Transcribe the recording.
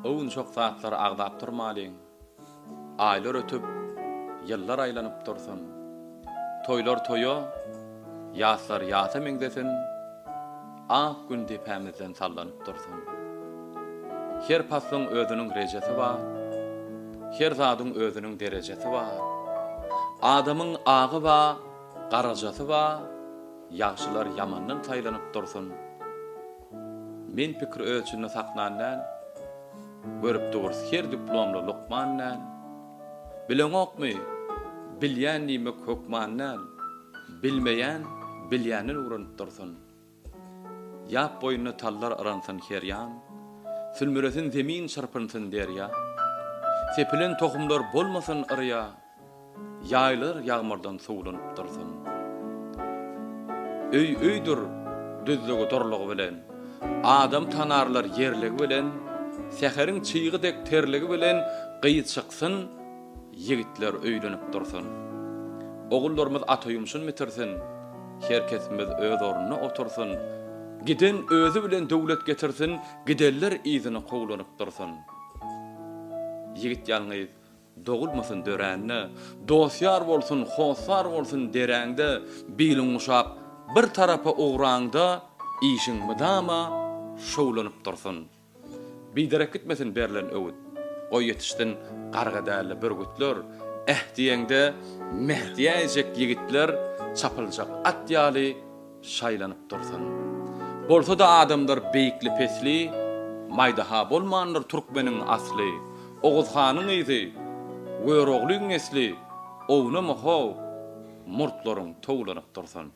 Oğun çok saatlar ağdap turmalyň. Aylar ötüp, yıllar aylanyp dursun. Toylar toyo, ýaslar ýasa meňdesin. Ak gün depämizden sallanyp dursun. Her pasyň özüniň rejesi bar. Her zadyň özüniň derejesi bar. Adamyň agy ba, garajasy ba, ýagşylar ýamandan saýlanyp dursun. Men pikir ölçüni saklandan, görüp durus her diplomly Lukmandan, bilen okmy, bilýän nime Kökmandan, bilmeýän, bilýäni uranyp dursun. Ýap boýuny tallar aransyn herýan, sülmüresin zemin çarpynsyn derýa, sepilen tohumlar bolmasyn arya, ýaýlar ýagmurdan suwlanyp dursun. Öýdür düzlügi dorlugy bilen, adam tanarlar yerligi bilen, säheriň çyýgydek terligi bilen gyýçyksyn, ýigitler öýlenip dursun. Ogullarymyz atoýumşyn bitirsin, herkesimiz öz ornuny otursun. Giden özü bilen döwlet getirsin, gideller izini gowlanyp dursun. Ýigit ýalňyz dogulmasyn döränni, dosýar bolsun, hosar bolsun deräňde, bilen uşak bir tarapa uğranda, işin mydama şowlanyp dursun. Biderek gitmesin berlen öwüt. O yetiştin gargadäli bürgütler, diýende mehdiýäjek ýigitler çapyljak at ýaly şaýlanyp dursun. Bolsa da adamlar beýikli pesli, maýdaha bolmanlar türkmeniň asly, Oguzhanyň izi, Wöroglyň esli, owna moho, murtlaryň towlanyp dursun.